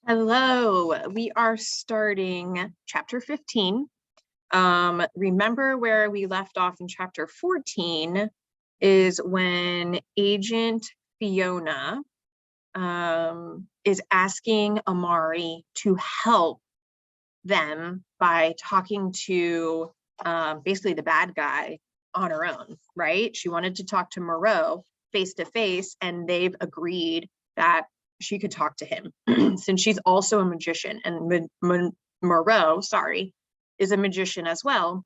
Hello, we are starting chapter 15. Remember where we left off in chapter 14 is when Agent Fiona is asking Amari to help them by talking to basically the bad guy on her own, right? She wanted to talk to Moreau face to face, and they've agreed that she could talk to him since she's also a magician, and Moreau, is a magician as well,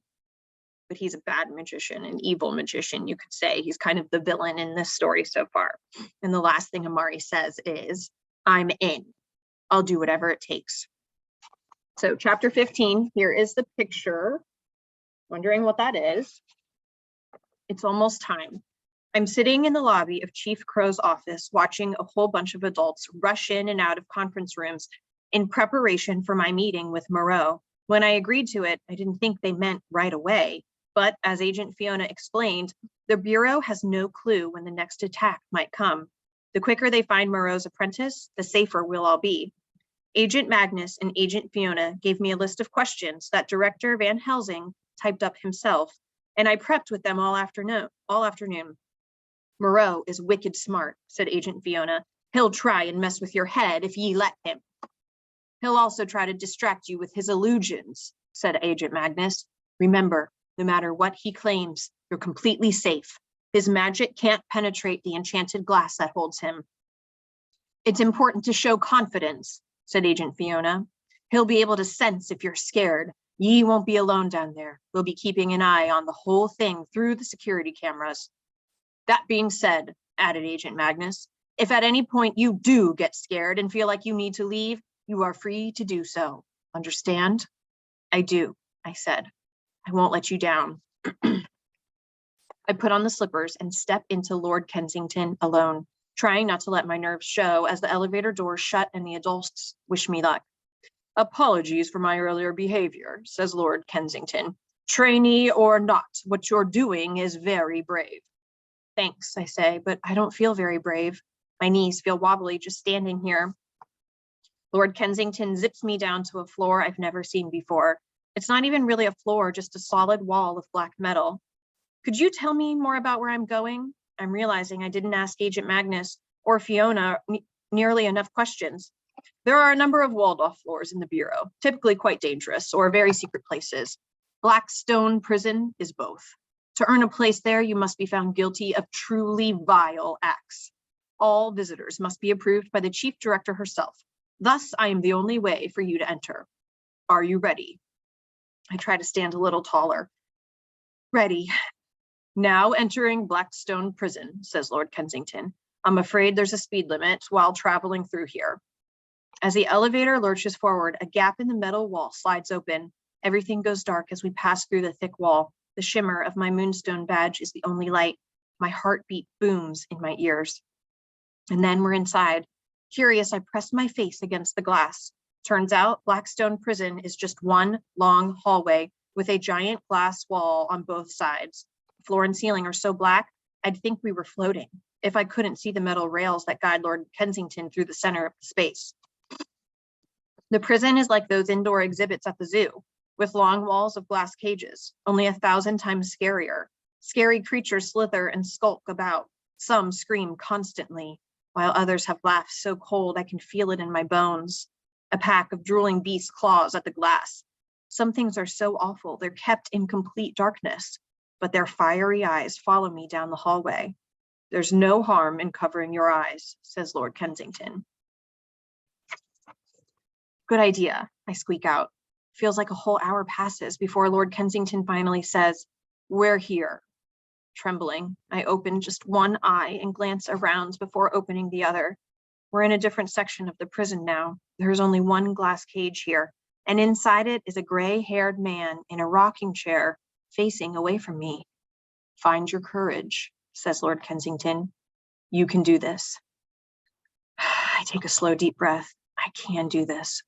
but he's a bad magician, an evil magician, you could say. He's kind of the villain in this story so far. And the last thing Amari says is, "I'm in. I'll do whatever it takes." So chapter 15, here is the picture. Wondering what that is. It's almost time. I'm sitting in the lobby of Chief Crow's office, watching a whole bunch of adults rush in and out of conference rooms in preparation for my meeting with Moreau. When I agreed to it, I didn't think they meant right away. But as Agent Fiona explained, the Bureau has no clue when the next attack might come. The quicker they find Moreau's apprentice, the safer we'll all be. Agent Magnus and Agent Fiona gave me a list of questions that Director Van Helsing typed up himself, and I prepped with them all afternoon. Moreau is wicked smart, said Agent Fiona. He'll try and mess with your head if ye let him. He'll also try to distract you with his illusions, said Agent Magnus. Remember, no matter what he claims, you're completely safe. His magic can't penetrate the enchanted glass that holds him. It's important to show confidence, said Agent Fiona. He'll be able to sense if you're scared. Ye won't be alone down there. We'll be keeping an eye on the whole thing through the security cameras. That being said, added Agent Magnus, if at any point you do get scared and feel like you need to leave, you are free to do so. Understand? I do, I said. I won't let you down. I put on the slippers and stepped into Lord Kensington alone, trying not to let my nerves show as the elevator doors shut and the adults wish me luck. Apologies for my earlier behavior, says Lord Kensington. Trainee or not, what you're doing is very brave. Thanks, I say, but I don't feel very brave. My knees feel wobbly just standing here. Lord Kensington zips me down to a floor I've never seen before. It's not even really a floor, just a solid wall of black metal. Could you tell me more about where I'm going? I'm realizing I didn't ask Agent Magnus or Fiona nearly enough questions. There are a number of walled-off floors in the Bureau, typically quite dangerous or very secret places. Blackstone prison is both. To earn a place there, you must be found guilty of truly vile acts. All visitors must be approved by the chief director herself. Thus, I am the only way for you to enter. Are you ready? I try to stand a little taller. Ready. Now entering Blackstone prison, says Lord Kensington. I'm afraid there's a speed limit while traveling through here. As the elevator lurches forward, a gap in the metal wall slides open. Everything goes dark as we pass through the thick wall. The shimmer of my moonstone badge is the only light. My heartbeat booms in my ears. And then we're inside. Curious, I press my face against the glass. Turns out Blackstone prison is just one long hallway with a giant glass wall on both sides. The floor and ceiling are so black, I'd think we were floating if I couldn't see the metal rails that guide Lord Kensington through the center of the space. The prison is like those indoor exhibits at the zoo, with long walls of glass cages, only 1,000 times scarier. Scary creatures slither and skulk about. Some scream constantly, while others have laughs so cold I can feel it in my bones. A pack of drooling beasts claws at the glass. Some things are so awful they're kept in complete darkness, but their fiery eyes follow me down the hallway. There's no harm in covering your eyes, says Lord Kensington. Good idea, I squeak out. Feels like a whole hour passes before Lord Kensington finally says, "We're here." Trembling, I open just one eye and glance around before opening the other. We're in a different section of the prison now. There's only one glass cage here, and inside it is a gray-haired man in a rocking chair facing away from me. Find your courage, says Lord Kensington. You can do this. I take a slow, deep breath. I can do this.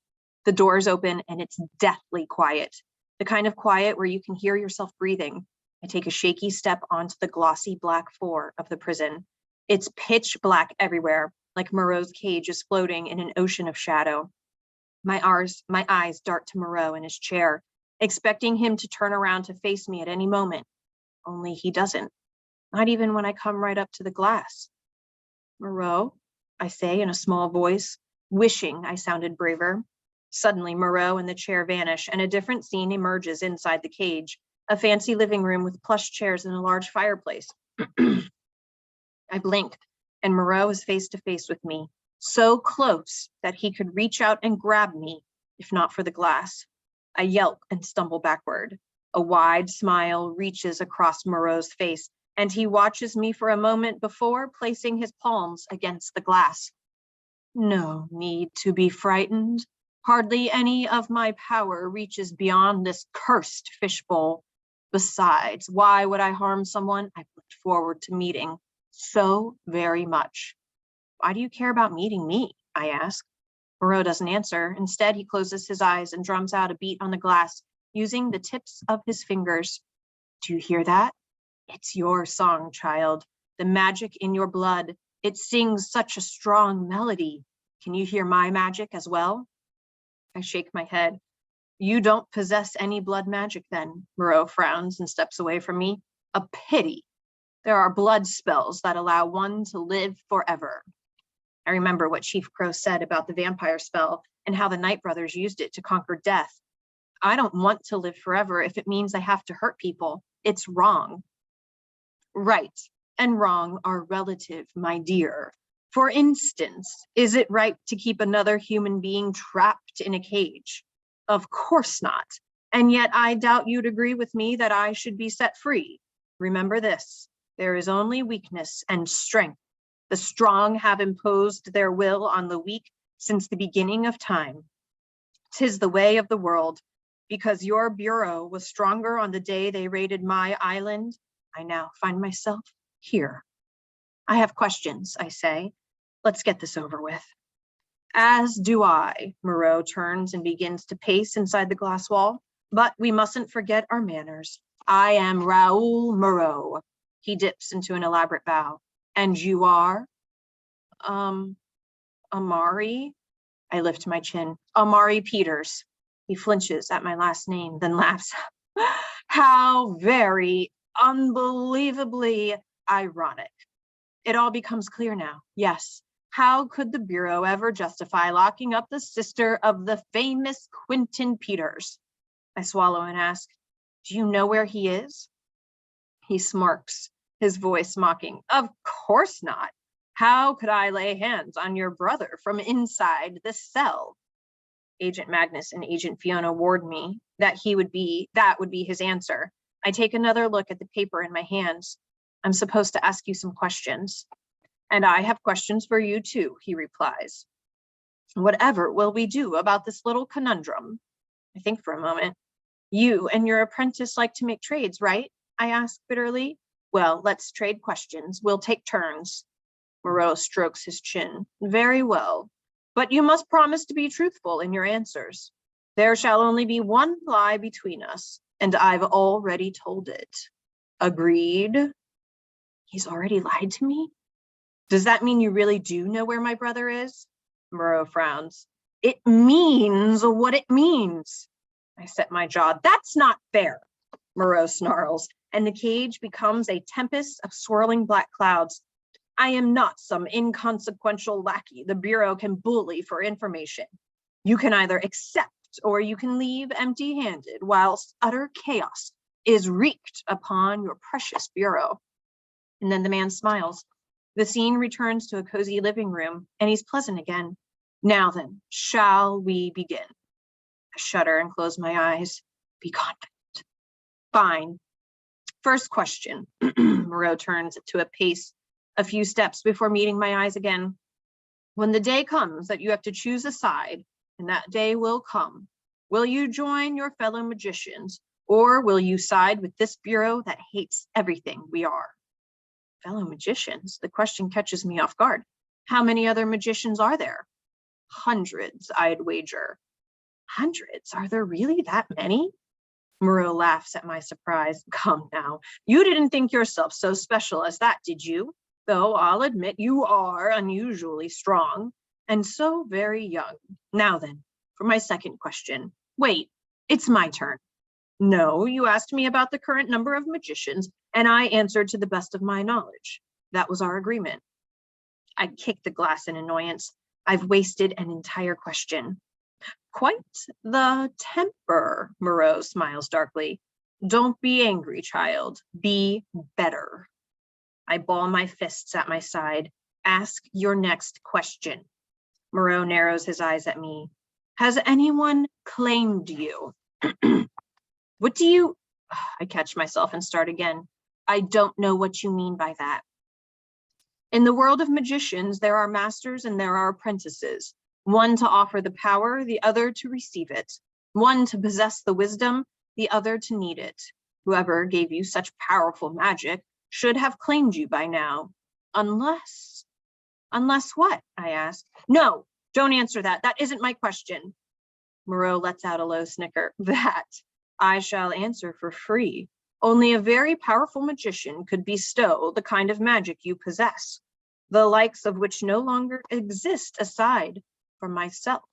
The doors open and it's deathly quiet, the kind of quiet where you can hear yourself breathing. I take a shaky step onto the glossy black floor of the prison. It's pitch black everywhere, like Moreau's cage is floating in an ocean of shadow. My eyes dart to Moreau in his chair, expecting him to turn around to face me at any moment. Only he doesn't, not even when I come right up to the glass. Moreau, I say in a small voice, wishing I sounded braver. Suddenly, Moreau and the chair vanish, and a different scene emerges inside the cage, a fancy living room with plush chairs and a large fireplace. I blink, and Moreau is face to face with me, so close that he could reach out and grab me, if not for the glass. I yelp and stumble backward. A wide smile reaches across Moreau's face, and he watches me for a moment before placing his palms against the glass. No need to be frightened. Hardly any of my power reaches beyond this cursed fishbowl. Besides, why would I harm someone I've looked forward to meeting so very much? Why do you care about meeting me? I ask. Moreau doesn't answer. Instead, he closes his eyes and drums out a beat on the glass using the tips of his fingers. Do you hear that? It's your song, child. The magic in your blood. It sings such a strong melody. Can you hear my magic as well? I shake my head. You don't possess any blood magic then, Moreau frowns and steps away from me. A pity. There are blood spells that allow one to live forever. I remember what Chief Crow said about the vampire spell and how the Night Brothers used it to conquer death. I don't want to live forever if it means I have to hurt people. It's wrong. Right and wrong are relative, my dear. For instance, is it right to keep another human being trapped in a cage? Of course not. And yet I doubt you'd agree with me that I should be set free. Remember this, there is only weakness and strength. The strong have imposed their will on the weak since the beginning of time. 'Tis the way of the world. Because your bureau was stronger on the day they raided my island, I now find myself here. I have questions, I say. Let's get this over with. As do I. Moreau turns and begins to pace inside the glass wall. But we mustn't forget our manners. I am Raoul Moreau. He dips into an elaborate bow. And you are? Amari? I lift my chin. Amari Peters. He flinches at my last name, then laughs. How very unbelievably ironic. It all becomes clear now. Yes. How could the Bureau ever justify locking up the sister of the famous Quentin Peters? I swallow and ask, do you know where he is? He smirks, his voice mocking. Of course not. How could I lay hands on your brother from inside the cell? Agent Magnus and Agent Fiona warned me that would be his answer. I take another look at the paper in my hands. I'm supposed to ask you some questions. And I have questions for you too, he replies. Whatever will we do about this little conundrum? I think for a moment. You and your apprentice like to make trades, right? I ask bitterly. Well, let's trade questions. We'll take turns. Moreau strokes his chin. Very well. But you must promise to be truthful in your answers. There shall only be one lie between us, and I've already told it. Agreed? He's already lied to me? Does that mean you really do know where my brother is? Moreau frowns. It means what it means. I set my jaw. That's not fair, Moreau snarls, and the cage becomes a tempest of swirling black clouds. I am not some inconsequential lackey the Bureau can bully for information. You can either accept or you can leave empty-handed whilst utter chaos is wreaked upon your precious Bureau. And then the man smiles. The scene returns to a cozy living room, and he's pleasant again. Now then, shall we begin? I shudder and close my eyes. Be confident. Fine. First question. Moreau turns to a pace, a few steps before meeting my eyes again. When the day comes that you have to choose a side, and that day will come, will you join your fellow magicians, or will you side with this Bureau that hates everything we are? Fellow magicians? The question catches me off guard. How many other magicians are there? Hundreds, I'd wager. Hundreds? Are there really that many? Moreau laughs at my surprise. Come now, you didn't think yourself so special as that, did you? Though I'll admit you are unusually strong, and so very young. Now then, for my second question. Wait, it's my turn. No, you asked me about the current number of magicians, and I answered to the best of my knowledge. That was our agreement. I kicked the glass in annoyance. I've wasted an entire question. Quite the temper, Moreau smiles darkly. Don't be angry, child. Be better. I ball my fists at my side. Ask your next question. Moreau narrows his eyes at me. Has anyone claimed you? What do you... I catch myself and start again. I don't know what you mean by that. In the world of magicians, there are masters and there are apprentices. One to offer the power, the other to receive it. One to possess the wisdom, the other to need it. Whoever gave you such powerful magic should have claimed you by now. Unless what? I ask. No, don't answer that. That isn't my question. Moreau lets out a low snicker. That I shall answer for free. Only a very powerful magician could bestow the kind of magic you possess, the likes of which no longer exist aside from myself.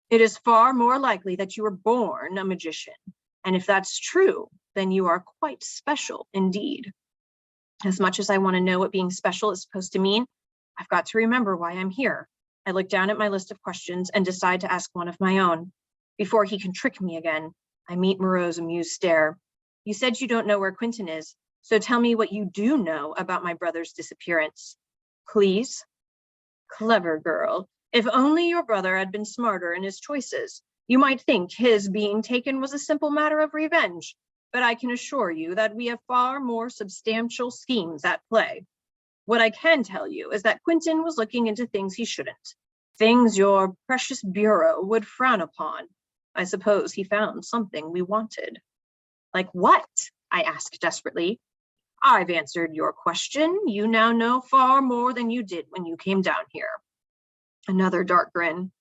It is far more likely that you were born a magician, and if that's true, then you are quite special indeed. As much as I want to know what being special is supposed to mean, I've got to remember why I'm here. I look down at my list of questions and decide to ask one of my own. Before he can trick me again, I meet Moreau's amused stare. You said you don't know where Quentin is, so tell me what you do know about my brother's disappearance. Please? Clever girl. If only your brother had been smarter in his choices, you might think his being taken was a simple matter of revenge, but I can assure you that we have far more substantial schemes at play. What I can tell you is that Quentin was looking into things he shouldn't, things your precious bureau would frown upon. I suppose he found something we wanted. Like what? I asked desperately. I've answered your question. You now know far more than you did when you came down here. Another dark grin.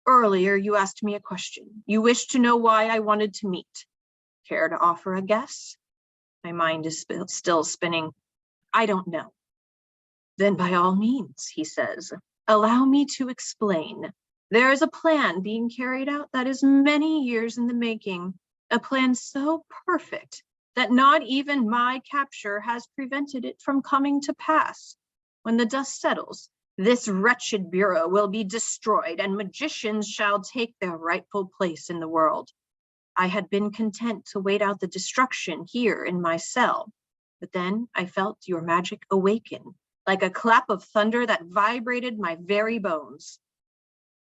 Earlier, you asked me a question. You wished to know why I wanted to meet. Care to offer a guess? My mind is still spinning. I don't know. Then by all means, he says, allow me to explain. There is a plan being carried out that is many years in the making, a plan so perfect that not even my capture has prevented it from coming to pass. When the dust settles, this wretched bureau will be destroyed and magicians shall take their rightful place in the world. I had been content to wait out the destruction here in my cell, but then I felt your magic awaken, like a clap of thunder that vibrated my very bones.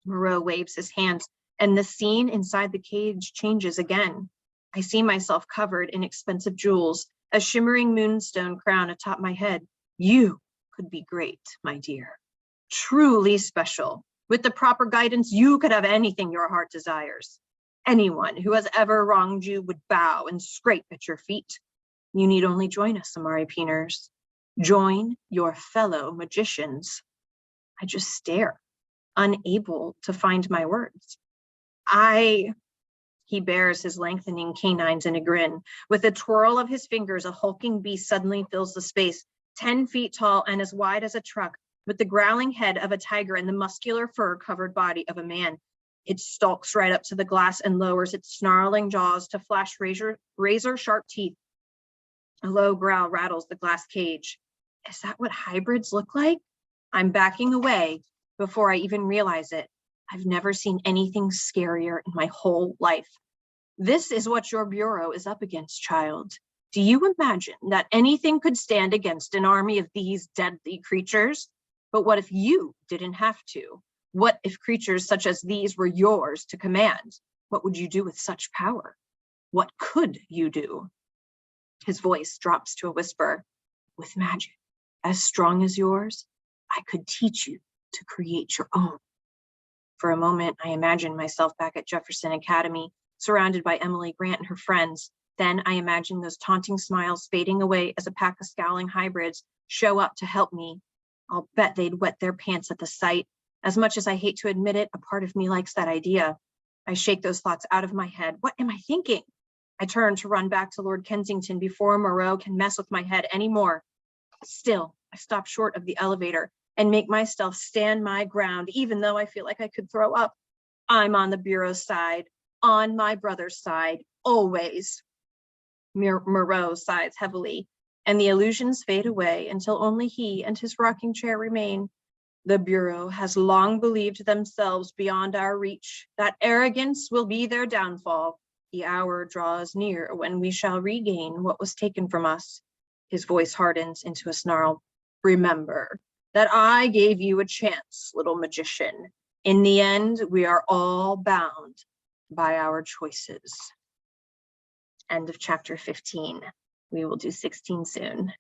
Moreau waves his hands, and the scene inside the cage changes again. I see myself covered in expensive jewels, a shimmering moonstone crown atop my head. You could be great, my dear. Truly special. With the proper guidance, you could have anything your heart desires. Anyone who has ever wronged you would bow and scrape at your feet. You need only join us, Amari Peeners. Join your fellow magicians. I just stare, unable to find my words. He bares his lengthening canines in a grin. With a twirl of his fingers, a hulking beast suddenly fills the space, 10 feet tall and as wide as a truck, with the growling head of a tiger and the muscular fur-covered body of a man. It stalks right up to the glass and lowers its snarling jaws to flash razor-sharp teeth. A low growl rattles the glass cage. Is that what hybrids look like? I'm backing away before I even realize it. I've never seen anything scarier in my whole life. This is what your bureau is up against, child. Do you imagine that anything could stand against an army of these deadly creatures? But what if you didn't have to? What if creatures such as these were yours to command? What would you do with such power? What could you do? His voice drops to a whisper. With magic as strong as yours, I could teach you to create your own. For a moment, I imagine myself back at Jefferson Academy, surrounded by Emily Grant and her friends. Then I imagine those taunting smiles fading away as a pack of scowling hybrids show up to help me. I'll bet they'd wet their pants at the sight. As much as I hate to admit it, a part of me likes that idea. I shake those thoughts out of my head. What am I thinking? I turn to run back to Lord Kensington before Moreau can mess with my head anymore. Still, I stop short of the elevator and make myself stand my ground, even though I feel like I could throw up. I'm on the Bureau's side, on my brother's side, always. Moreau sighs heavily, and the illusions fade away until only he and his rocking chair remain. The Bureau has long believed themselves beyond our reach. That arrogance will be their downfall. The hour draws near when we shall regain what was taken from us. His voice hardens into a snarl. Remember that I gave you a chance, little magician. In the end, we are all bound by our choices. End of chapter 15. We will do 16 soon.